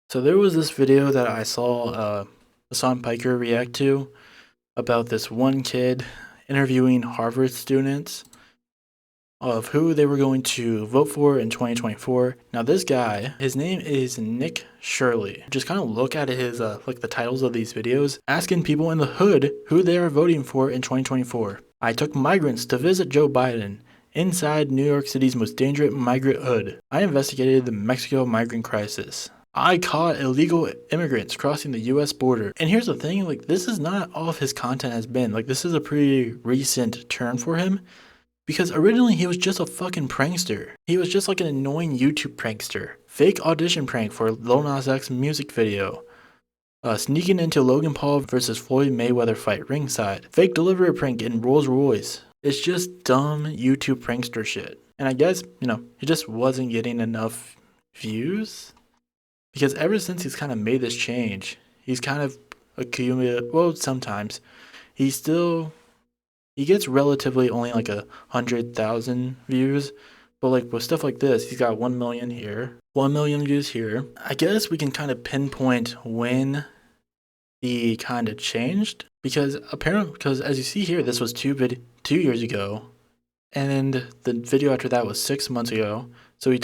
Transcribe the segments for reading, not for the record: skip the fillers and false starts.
So there was this video that I saw Hassan Piker react to about this one kid interviewing Harvard students of who they were going to vote for in 2024. Now this guy, his name is Nick Shirley. Just kind of look at his like the titles of these videos, asking people in the hood who they are voting for in 2024. I took migrants to visit Joe Biden inside New York City's most dangerous migrant hood. I investigated the Mexico migrant crisis. I caught illegal immigrants crossing the US border. And here's the thing, like this is not all of his content has been. Like this is a pretty recent turn for him. Because originally he was just a fucking prankster. He was just like an annoying YouTube prankster. Fake audition prank for Lil Nas X music video. Sneaking into Logan Paul versus Floyd Mayweather fight ringside. Fake delivery prank in Rolls Royce. It's just dumb YouTube prankster shit. And I guess, he just wasn't getting enough views. Because ever since he's kind of made this change, he's kind of accumulated, well, sometimes. He gets relatively only like 100,000 views, but like with stuff like this, he's got 1 million here, 1 million views here. I guess we can kind of pinpoint when he kind of changed because as you see here, this was 2 years ago, and the video after that was 6 months ago. So he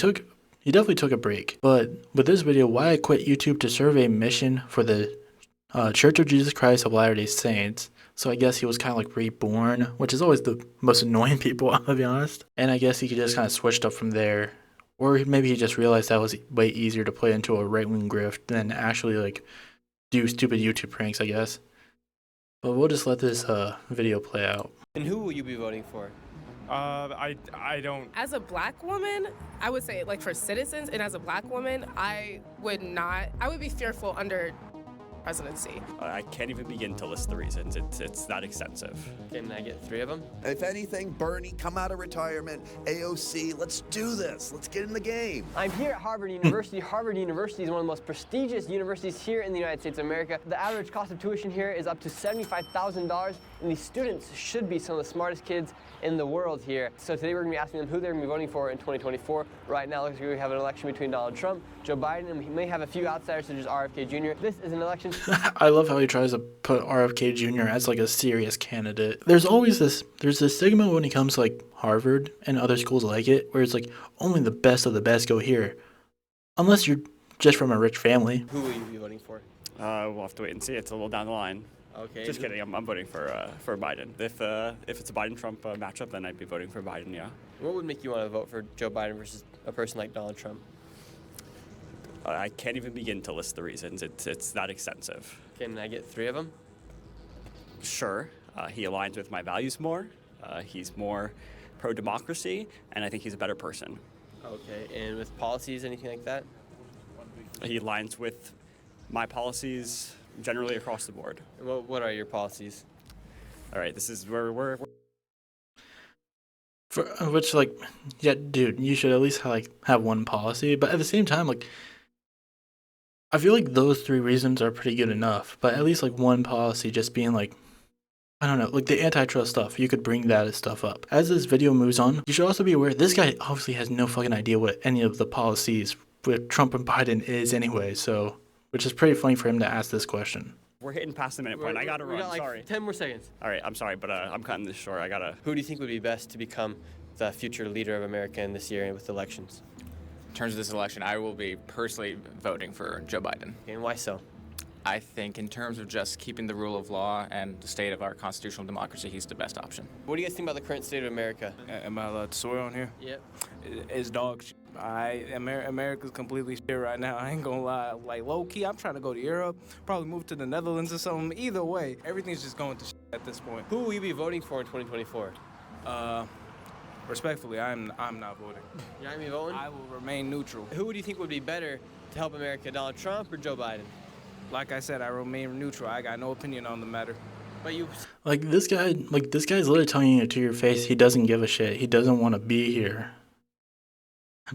definitely took a break. But with this video, why I quit YouTube to serve a mission for the Church of Jesus Christ of Latter-day Saints. So I guess he was kind of like reborn, which is always the most annoying people, I'll be honest. And I guess he could just kind of switch up from there. Or maybe he just realized that was way easier to play into a right-wing grift than actually like do stupid YouTube pranks, I guess. But we'll just let this video play out. And who will you be voting for? I don't. As a black woman, I would say like for citizens, and as a black woman, I would be fearful under presidency. I can't even begin to list the reasons. It's that extensive. Can I get 3 of them? If anything, Bernie, come out of retirement. AOC, let's do this. Let's get in the game. I'm here at Harvard University. Harvard University is one of the most prestigious universities here in the United States of America. The average cost of tuition here is up to $75,000, and these students should be some of the smartest kids in the world here. So today we're going to be asking them who they're going to be voting for in 2024. Right now, it looks like we have an election between Donald Trump, Joe Biden, and we may have a few outsiders such as RFK Jr. This is an election. I love how he tries to put RFK Jr. as like a serious candidate. There's this stigma when it comes to like Harvard and other schools like it, where it's like only the best of the best go here, unless you're just from a rich family. Who will you be voting for? We'll have to wait and see. It's a little down the line. Okay. Just kidding. I'm voting for Biden. If it's a Biden-Trump matchup, then I'd be voting for Biden. Yeah. What would make you want to vote for Joe Biden versus a person like Donald Trump? I can't even begin to list the reasons. It's that extensive. Can I get 3 of them? Sure. He aligns with my values more. He's more pro-democracy, and I think he's a better person. Okay. And with policies, anything like that? He aligns with my policies generally across the board. And what are your policies? All right, this is where we're For which like, yeah, dude, you should at least have one policy. But at the same time, like, I feel like those 3 reasons are pretty good enough. But at least like one policy just being like, I don't know, like the antitrust stuff, you could bring that stuff up. As this video moves on, you should also be aware this guy obviously has no fucking idea what any of the policies with Trump and Biden is anyway. So, which is pretty funny for him to ask this question. We're hitting past the minute point. I gotta run. We got like Sorry. 10 more seconds. All right, I'm sorry, but I'm cutting this short. I gotta. Who do you think would be best to become the future leader of America in this year with elections? In terms of this election, I will be personally voting for Joe Biden. And why so? I think in terms of just keeping the rule of law and the state of our constitutional democracy, he's the best option. What do you guys think about the current state of America? Am I allowed to swear on here? Yep. It's dog shit. America's completely shit right now. I ain't gonna lie. Like, low-key, I'm trying to go to Europe, probably move to the Netherlands or something. Either way, everything's just going to shit at this point. Who will you be voting for in 2024? Respectfully, I'm not voting. You're not going to be voting? I will remain neutral. Who would you think would be better to help America, Donald Trump or Joe Biden? Like I said, I remain neutral. I got no opinion on the matter. But you... This guy's literally telling you to your face he doesn't give a shit. He doesn't want to be here.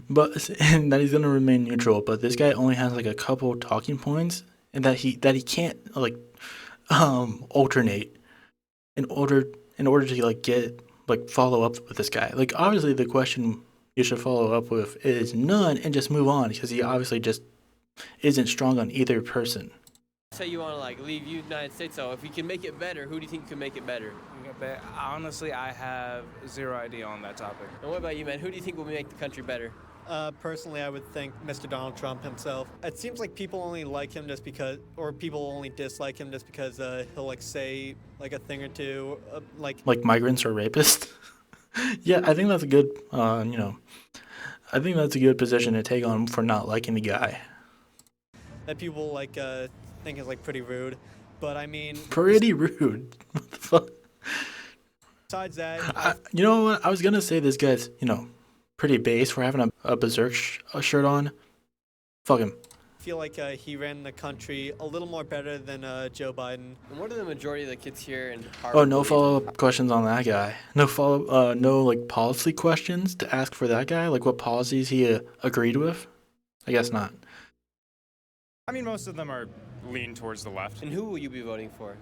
And that he's gonna remain neutral. But this guy only has like a couple talking points, and that he can't like alternate in order to like get like follow up with this guy. Like obviously the question you should follow up with is none and just move on because he obviously just isn't strong on either person. Say you want to like leave United States, so if we can make it better, who do you think can make it better? Honestly, I have zero idea on that topic. And what about you, man? Who do you think will make the country better? Personally, I would think Mr. Donald Trump himself. It seems like people only like him just because, or people only dislike him just because he'll like say like a thing or two, like migrants are rapists. Yeah, I think that's a good, I think that's a good position to take on for not liking the guy. that people like think is like pretty rude. But I mean, Pretty rude. What the fuck? besides that, You know what? I was gonna say this guy's, pretty base for having a berserk shirt on. Fuck him. I feel like he ran the country a little more better than Joe Biden. And what are the majority of the kids here in Harvard? Oh, no follow-up questions on that guy. No like policy questions to ask for that guy. Like what policies he agreed with. I guess not. I mean, most of them are lean towards the left. And who will you be voting for?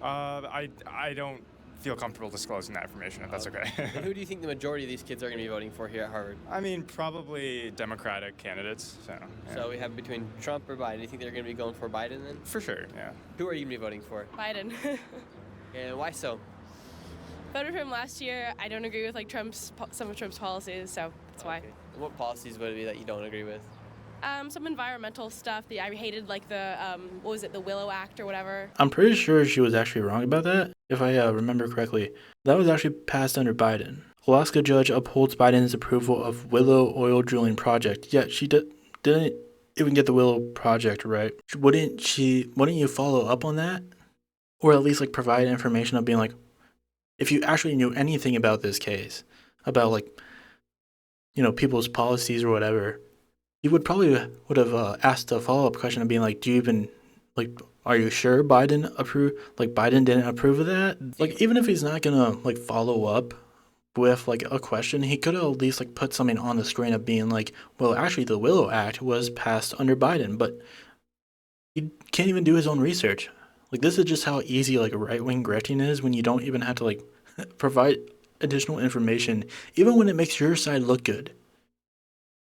I don't feel comfortable disclosing that information, if that's okay. And who do you think the majority of these kids are going to be voting for here at Harvard? I mean, probably Democratic candidates. Yeah. So we have between Trump or Biden. Do you think they're going to be going for Biden then? For sure, yeah. Who are you going to be voting for? Biden. And why so? Voted for him last year. I don't agree with like some of Trump's policies, so that's why. Okay. And what policies would it be that you don't agree with? Some environmental stuff. I hated like the what was it, the Willow Act or whatever. I'm pretty sure she was actually wrong about that, if I remember correctly. That was actually passed under Biden. Alaska judge upholds Biden's approval of Willow oil drilling project. Yet she didn't even get the Willow project right. Wouldn't you follow up on that? Or at least like provide information of being like, if you actually knew anything about this case, about like, people's policies or whatever, you would have asked a follow-up question of being like, do you even, like, are you sure Biden didn't approve of that? Like, even if he's not gonna, like, follow up with, like, a question, he could have at least, like, put something on the screen of being like, well, actually, the Willow Act was passed under Biden, but he can't even do his own research. Like, this is just how easy, like, right-wing grifting is when you don't even have to, like, provide additional information, even when it makes your side look good.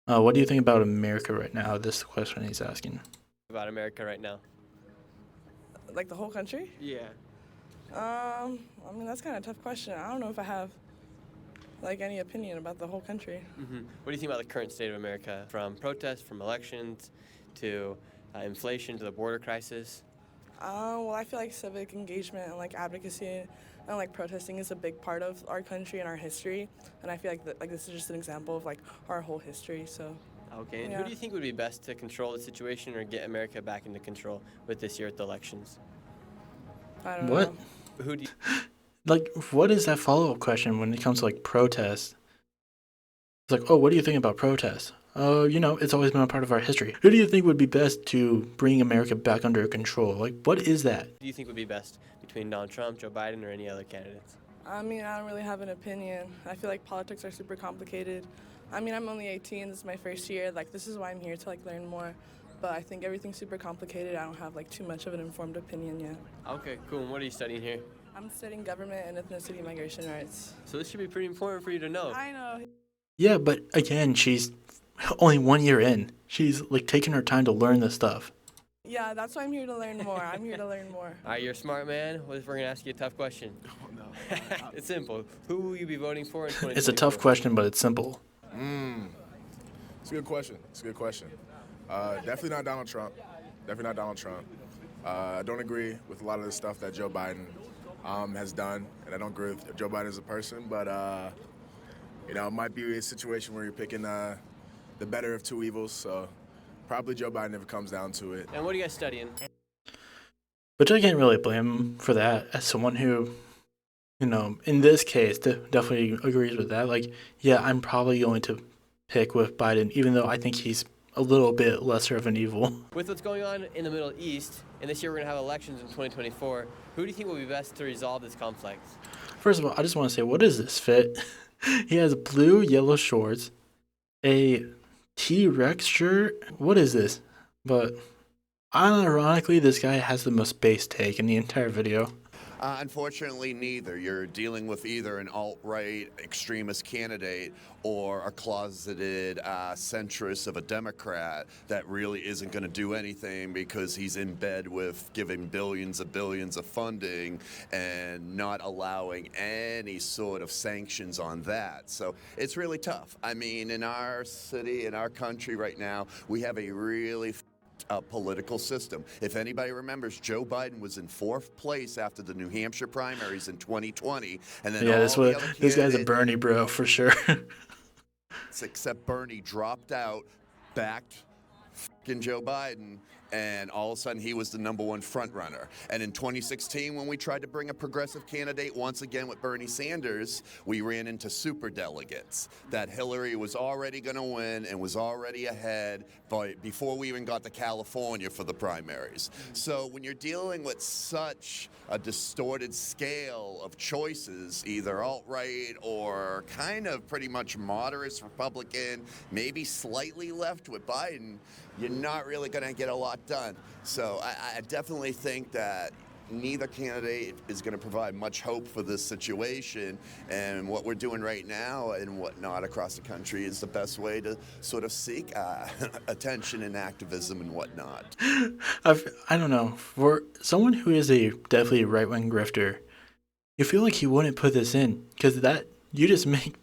What do you think about America right now? This is the question he's asking. About America right now? Like the whole country? Yeah. I mean, that's kind of a tough question. I don't know if I have, like, any opinion about the whole country. Mm-hmm. What do you think about the current state of America? From protests, from elections, to inflation, to the border crisis? Well, I feel like civic engagement and, like, advocacy and, like, protesting is a big part of our country and our history. And I feel like this is just an example of, like, our whole history, so. Okay, and yeah. who do you think would be best to control the situation or get America back into control with this year at the elections? I don't What? know. Who do you... Like, what is that follow-up question when it comes to, like, protests? It's like, oh, what do you think about protests? It's always been a part of our history. Who do you think would be best to bring America back under control? Like, what is that? do you think would be best between Donald Trump, Joe Biden, or any other candidates? I mean, I don't really have an opinion. I feel like politics are super complicated. I mean, I'm only 18. This is my first year. Like, this is why I'm here to, like, learn more. But I think everything's super complicated. I don't have, like, too much of an informed opinion yet. Okay, cool. And what are you studying here? I'm studying government and ethnicity migration rights. So this should be pretty important for you to know. I know. Yeah, but again, she's only 1 year in. She's, like, taking her time to learn this stuff. Yeah, that's why I'm here to learn more. I'm here to learn more. All right, you're a smart man. What if we're going to ask you a tough question? Oh, no. It's simple. Who will you be voting for in 2024? It's a tough question, but it's simple. It's a good question. Definitely not Donald Trump. I don't agree with a lot of the stuff that Joe Biden has done, and I don't agree with Joe Biden as a person, but it might be a situation where you're picking the better of two evils, so probably Joe Biden if it comes down to it. And what are you guys studying? Which I can't really blame him for that, as someone who, in this case, definitely agrees with that. Like, yeah, I'm probably going to pick with Biden, even though I think he's a little bit lesser of an evil. With what's going on in the Middle East, and this year we're going to have elections in 2024, who do you think will be best to resolve this conflict? First of all, I just want to say, what is this fit? He has blue, yellow shorts, a T-Rex shirt. What is this? But unironically, this guy has the most base take in the entire video. Unfortunately, neither. You're dealing with either an alt-right extremist candidate or a closeted centrist of a Democrat that really isn't going to do anything because he's in bed with giving billions of funding and not allowing any sort of sanctions on that. So it's really tough. I mean, in our city, in our country right now, we have a really political system. If anybody remembers, Joe Biden was in 4th place after the New Hampshire primaries in 2020, and then Yeah, this guy's a candidates, Bernie bro for sure. except Bernie, dropped out, backed fucking Joe Biden, and all of a sudden he was the #1 front runner. And in 2016, when we tried to bring a progressive candidate once again with Bernie Sanders, we ran into super delegates that Hillary was already going to win and was already ahead before we even got to California for the primaries. So when you're dealing with such a distorted scale of choices, either alt-right or kind of pretty much moderate Republican, maybe slightly left with Biden, you're not really going to get a lot done. So I definitely think that neither candidate is going to provide much hope for this situation, and what we're doing right now and whatnot across the country is the best way to sort of seek attention and activism and whatnot. I don't know. For someone who is a definitely right-wing grifter, you feel like he wouldn't put this in because that you just make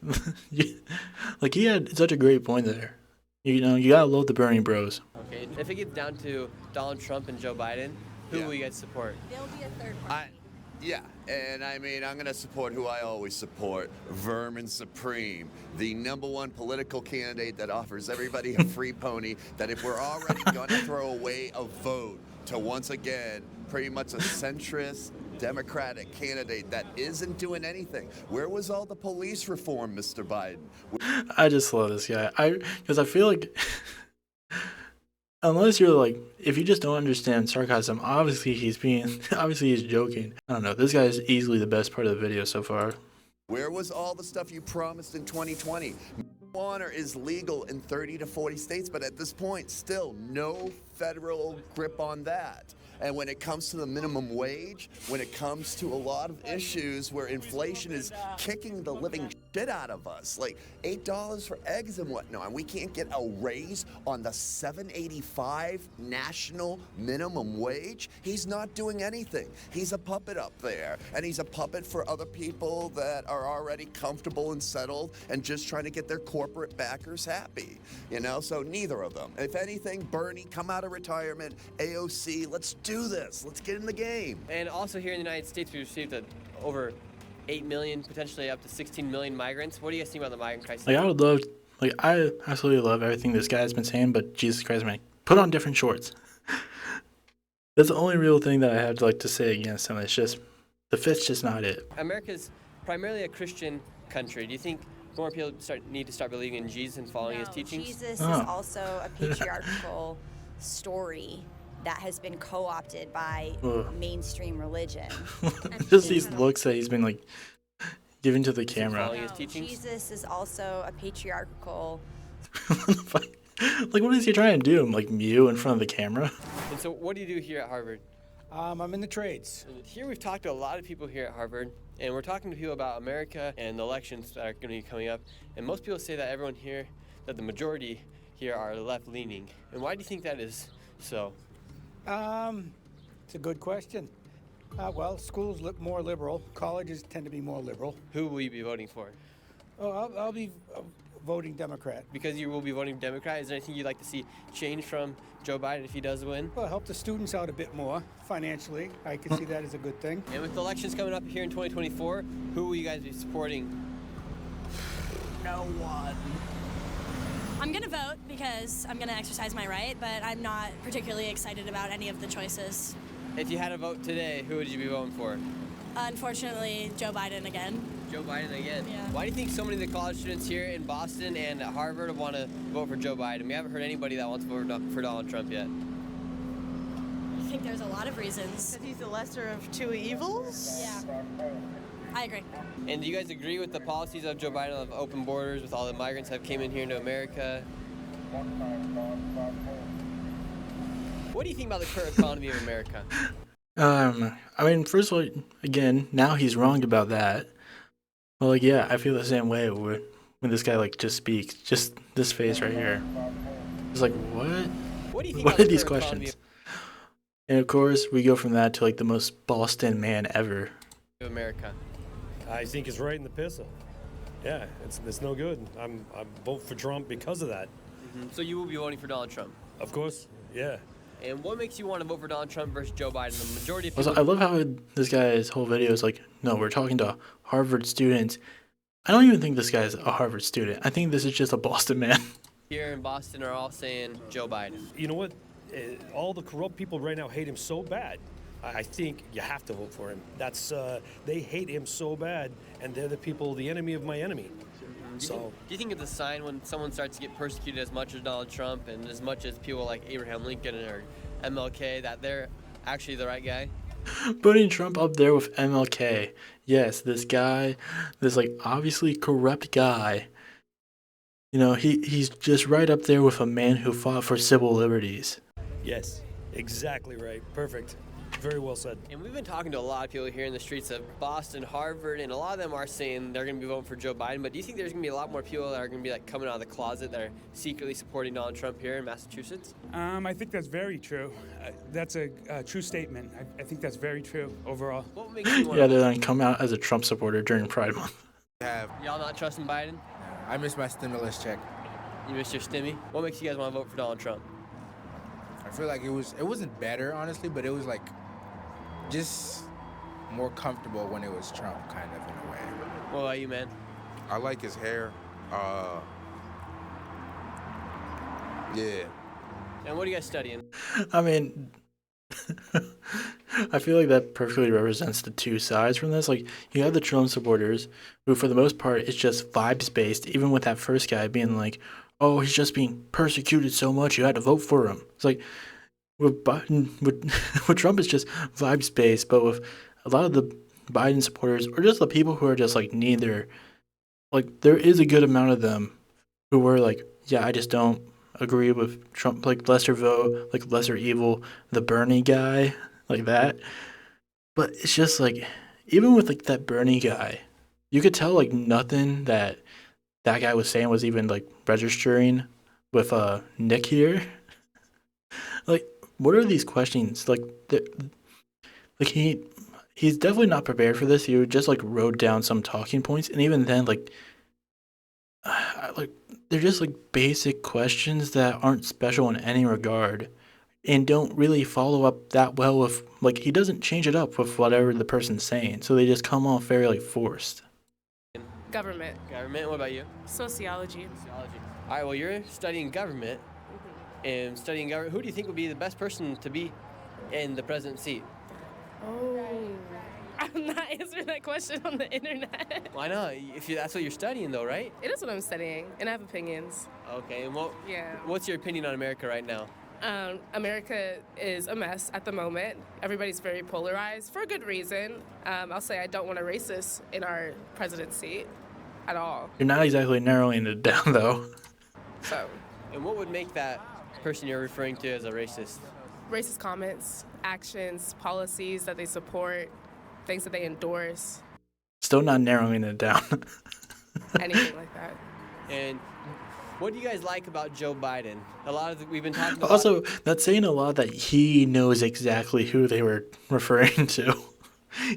like he had such a great point there. You know, you gotta load the Bernie bros. Okay, if it gets down to Donald Trump and Joe Biden, who will you guys support? There'll be a third party. Yeah, and I mean, I'm going to support who I always support, Vermin Supreme, the #1 political candidate that offers everybody a free pony, that if we're already going to throw away a vote to once again pretty much a centrist Democratic candidate that isn't doing anything. Where was all the police reform, Mr. Biden? I just love this guy. Because I feel like unless you're like, if you just don't understand sarcasm, obviously he's joking. I don't know. This guy is easily the best part of the video so far. Where was all the stuff you promised in 2020? Marijuana is legal in 30 to 40 states, but at this point, still no federal grip on that. And when it comes to the minimum wage, when it comes to a lot of issues where inflation is kicking the living shit out of us, like $8 for eggs and whatnot, and we can't get a raise on the $7.85 national minimum wage, he's not doing anything. He's a puppet up there, and he's a puppet for other people that are already comfortable and settled and just trying to get their corporate backers happy, you know? So neither of them. If anything, Bernie, come out of retirement, AOC, let's do this. Let's get in the game. And also here in the United States, we received over 8 million, potentially up to 16 million migrants. What do you guys think about the migrant crisis? Like I absolutely love everything this guy's been saying, but Jesus Christ, man, put on different shorts. That's the only real thing that I have to say against him. It's just the fit's just not it. America's primarily a Christian country. Do you think more people need to start believing in Jesus and following his teachings? Jesus is also a patriarchal story that has been co-opted by mainstream religion. Just these looks that he's been giving to the camera. Jesus is also a patriarchal. What is he trying to do? Mew in front of the camera? And so what do you do here at Harvard? I'm in the trades. Here we've talked to a lot of people here at Harvard, and we're talking to people about America and the elections that are going to be coming up. And most people say that everyone here, that the majority here are left-leaning. And why do you think that is so? It's a good question. Well, schools look more liberal. Colleges tend to be more liberal. Who will you be voting for? Oh, I'll be voting Democrat. Because you will be voting Democrat, is there anything you'd like to see change from Joe Biden if he does win? Well, help the students out a bit more financially. I can see that as a good thing. And with the elections coming up here in 2024, who will you guys be supporting? No one. I'm going to vote because I'm going to exercise my right, but I'm not particularly excited about any of the choices. If you had a vote today, who would you be voting for? Unfortunately, Joe Biden again. Joe Biden again? Yeah. Why do you think so many of the college students here in Boston and at Harvard want to vote for Joe Biden? We haven't heard anybody that wants to vote for Donald Trump yet. I think there's a lot of reasons. Because he's the lesser of two evils? Yeah. I agree. And do you guys agree with the policies of Joe Biden of open borders with all the migrants that came in here into America? What do you think about the current economy of America? I mean, first of all, again, now he's wrong about that. Well, like, yeah, I feel the same way when this guy like just speaks, just this face right here. It's like, what? What do you think What about are the these current economy questions? And of course, we go from that to like the most Boston man ever. of America? I think it's right in the pisser. Yeah, it's no good. I vote for Trump because of that. So you will be voting for Donald Trump? Of course, yeah. And what makes you want to vote for Donald Trump versus Joe Biden? The majority of Also, people... I love how this guy's whole video is like, no, we're talking to Harvard students. I don't even think this guy's a Harvard student. I think this is just a Boston man. here in Boston are all saying Joe Biden. You know what? All the corrupt people right now hate him so bad. I think you have to vote for him. They hate him so bad, and they're the enemy of my enemy. Do you think it's a sign when someone starts to get persecuted as much as Donald Trump and as much as people like Abraham Lincoln or MLK that they're actually the right guy? Putting Trump up there with MLK. Yes, this guy, this like obviously corrupt guy. You know, he's just right up there with a man who fought for civil liberties. Yes, exactly right. Perfect. Very well said. And we've been talking to a lot of people here in the streets of Boston, Harvard, and a lot of them are saying they're going to be voting for Joe Biden. But do you think there's going to be a lot more people that are going to be like coming out of the closet that are secretly supporting Donald Trump here in Massachusetts? I think that's very true. That's a true statement. I think that's very true overall. What makes you want Yeah, they're gonna come out as a Trump supporter during Pride Month. Y'all not trusting Biden? I missed my stimulus check. You missed your stimmy? What makes you guys want to vote for Donald Trump? I feel like it wasn't better, honestly, but it was like just more comfortable when it was Trump, kind of, in a way. What about you, man? I like his hair. Yeah. And what are you guys studying? I mean, I feel like that perfectly represents the two sides from this. Like, you have the Trump supporters, who for the most part, it's just vibes based, even with that first guy being like, oh, he's just being persecuted so much, you had to vote for him. It's like, with Biden, with Trump, it's just vibes based, but with a lot of the Biden supporters, or just the people who are just like neither, like, there is a good amount of them who were like, yeah, I just don't agree with Trump, like lesser vote, like lesser evil, the Bernie guy, like that. But it's just like, even with like that Bernie guy, you could tell like nothing that guy was saying was even like registering with Nick here. Like, what are these questions? Like he's definitely not prepared for this. He just like wrote down some talking points, and even then, like they're just like basic questions that aren't special in any regard, and don't really follow up that well with, like, he doesn't change it up with whatever the person's saying, so they just come off very like forced. Government. Government. What about you? Sociology. Sociology. All right. Well, you're studying government, and studying government. Who do you think would be the best person to be in the president's seat? Oh, I'm not answering that question on the internet. Why not? That's what you're studying, though, right? It is what I'm studying, and I have opinions. Okay. And Yeah. what's your opinion on America right now? America is a mess at the moment. Everybody's very polarized for a good reason. I'll say I don't want a racist in our president's seat at all. You're not exactly narrowing it down, though. So. And what would make that person you're referring to as a racist? Racist comments, actions, policies that they support, things that they endorse. Still not narrowing it down. Anything like that. And what do you guys like about Joe Biden? We've been talking about... Also, that's saying a lot that he knows exactly who they were referring to.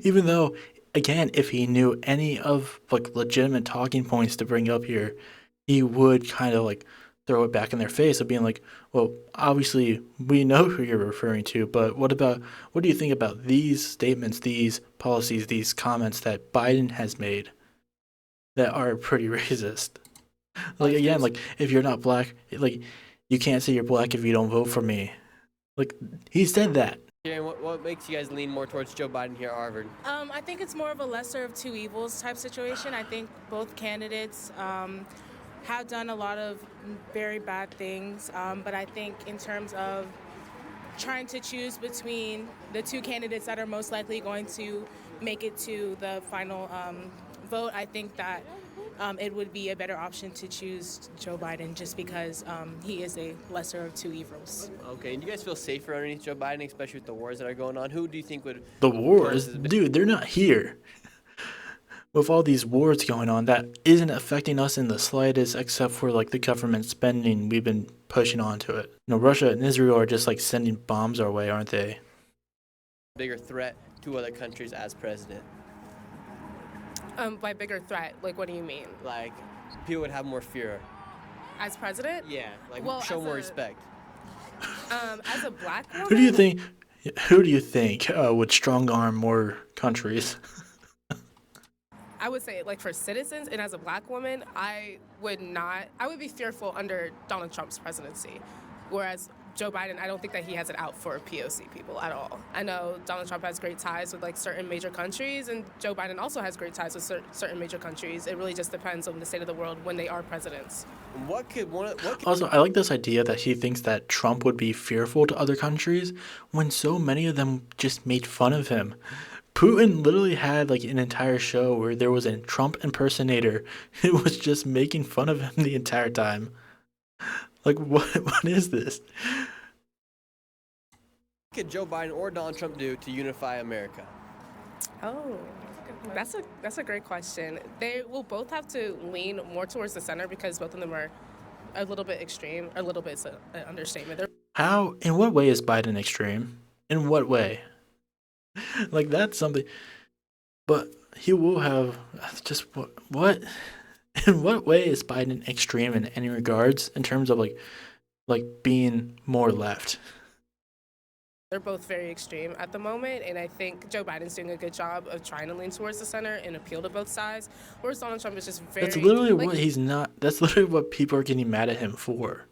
Even though, again, if he knew any of like legitimate talking points to bring up here, he would kind of like throw it back in their face of being like, well, obviously we know who you're referring to, but what do you think about these statements, these policies, these comments that Biden has made that are pretty racist? Like, again, like, if you're not black, like, you can't say you're black if you don't vote for me. Like, he said that. Yeah, and what makes you guys lean more towards Joe Biden here at Harvard? I think it's more of a lesser of two evils type situation. I think both candidates have done a lot of very bad things, but I think in terms of trying to choose between the two candidates that are most likely going to make it to the final vote, I think that it would be a better option to choose Joe Biden just because he is a lesser of two evils. Okay, and do you guys feel safer underneath Joe Biden, especially with the wars that are going on? Who do you think would The pose wars, as a bit- dude, they're not here. With all these wars going on, that isn't affecting us in the slightest, except for like the government spending we've been pushing onto it. You know, Russia and Israel are just like sending bombs our way, aren't they? bigger threat to other countries as president? By bigger threat, like what do you mean? Like, people would have more fear. As president? Yeah, like Well, show as more a- respect. As a black woman? Who do you think? Who do you think would strong arm more countries? I would say, like, for citizens and as a black woman, I would be fearful under Donald Trump's presidency. Whereas Joe Biden, I don't think that he has it out for POC people at all. I know Donald Trump has great ties with, like, certain major countries, and Joe Biden also has great ties with certain major countries. It really just depends on the state of the world when they are presidents. Also, I like this idea that he thinks that Trump would be fearful to other countries when so many of them just made fun of him. Putin literally had like an entire show where there was a Trump impersonator who was just making fun of him the entire time. Like, what is this? What could Joe Biden or Donald Trump do to unify America? Oh, that's a great question. They will both have to lean more towards the center because both of them are a little bit extreme. A little bit is an understatement. How, in what way is Biden extreme? In what way? Like, that's something, but he will have just what? In what way is Biden extreme in any regards in terms of like being more left? They're both very extreme at the moment, and I think Joe Biden's doing a good job of trying to lean towards the center and appeal to both sides, whereas Donald Trump is just very... That's literally what he's not, that's literally what people are getting mad at him for.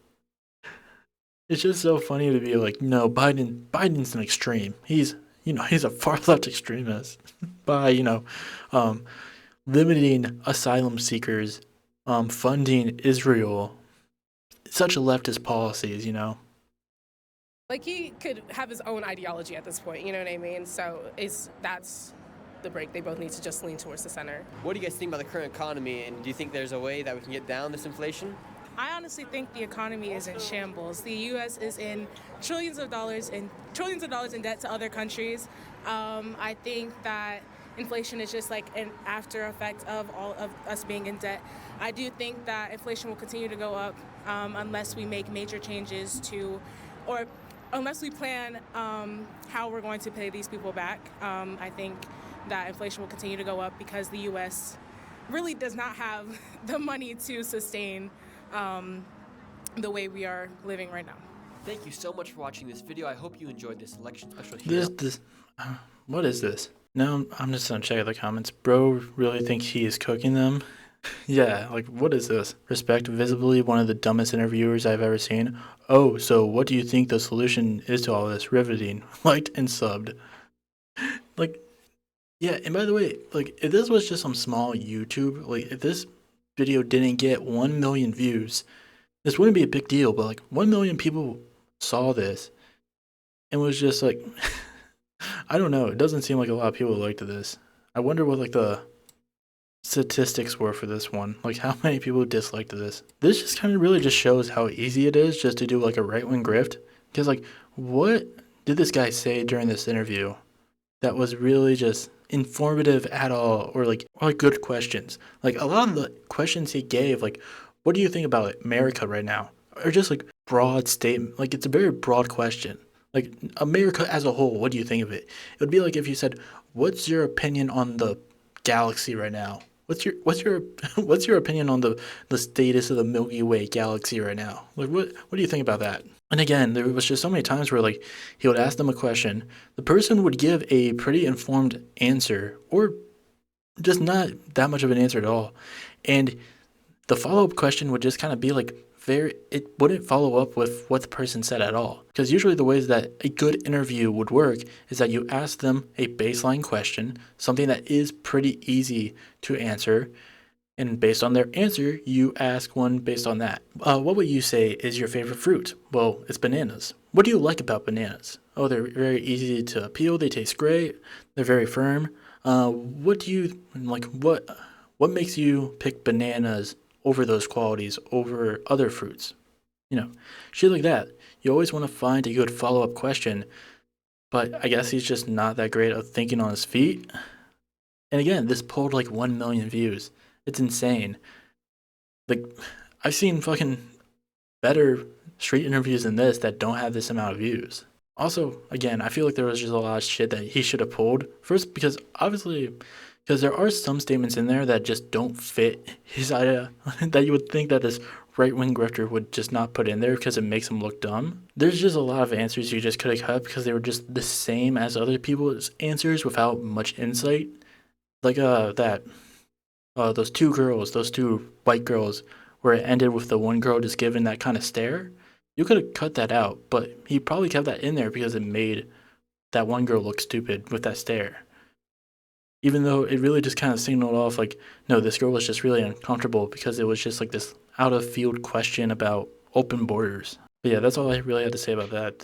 It's just so funny to be like, no, Biden's an extreme. He's a far left extremist by, limiting asylum seekers, funding Israel, such leftist policies, Like, he could have his own ideology at this point, you know what I mean? So that's the break. They both need to just lean towards the center. What do you guys think about the current economy, and do you think there's a way that we can get down this inflation? I honestly think the economy is in shambles. The U.S. is in trillions of dollars in debt to other countries. I think that inflation is just like an after effect of all of us being in debt. I do think that inflation will continue to go up unless we make major changes or unless we plan how we're going to pay these people back. I think that inflation will continue to go up because the U.S. really does not have the money to sustain the way we are living right now. Thank you so much for watching this video. I hope you enjoyed this election special here. What is this? Now I'm just gonna check the comments. Bro really thinks he is cooking them? Yeah, like, what is this? Respect, visibly one of the dumbest interviewers I've ever seen. Oh, so what do you think the solution is to all this? Riveting. Liked and subbed. Like, yeah, and by the way, like, if this was just some small YouTube, like, if this video didn't get 1 million views, this wouldn't be a big deal, but like 1 million people saw this and was just like, I don't know, it doesn't seem like a lot of people liked this. I wonder what like the statistics were for this one, like how many people disliked this. This just kind of really just shows how easy it is just to do like a right-wing grift, because like, what did this guy say during this interview that was really just informative at all, or good questions? Like, a lot of the questions he gave, like, what do you think about America right now, are just like broad statement. Like, it's a very broad question. Like, America as a whole, what do you think of it? It would be like if you said, what's your opinion on the galaxy right now? What's your opinion on the status of the Milky Way galaxy right now? Like, what do you think about that? And again, there was just so many times where like he would ask them a question, the person would give a pretty informed answer, or just not that much of an answer at all, and the follow-up question would just kind of be like it wouldn't follow up with what the person said at all. Because usually the ways that a good interview would work is that you ask them a baseline question, something that is pretty easy to answer, and based on their answer, you ask one based on that. What would you say is your favorite fruit? Well, it's bananas. What do you like about bananas? Oh, they're very easy to peel, they taste great, they're very firm. What What makes you pick bananas over those qualities, over other fruits? You know, shit like that. You always want to find a good follow-up question, but I guess he's just not that great at thinking on his feet. And again, this pulled like 1 million views. It's insane. Like, I've seen fucking better street interviews than this that don't have this amount of views. Also, again, I feel like there was just a lot of shit that he should have pulled. First, because obviously, because there are some statements in there that just don't fit his idea, that you would think that this right-wing grifter would just not put in there because it makes him look dumb. There's just a lot of answers you just could have cut because they were just the same as other people's answers without much insight. Like those two white girls, where it ended with the one girl just giving that kind of stare. You could have cut that out, but he probably kept that in there because it made that one girl look stupid with that stare. Even though it really just kind of signaled off like, no, this girl was just really uncomfortable because it was just like this out of field question about open borders. But yeah, that's all I really had to say about that.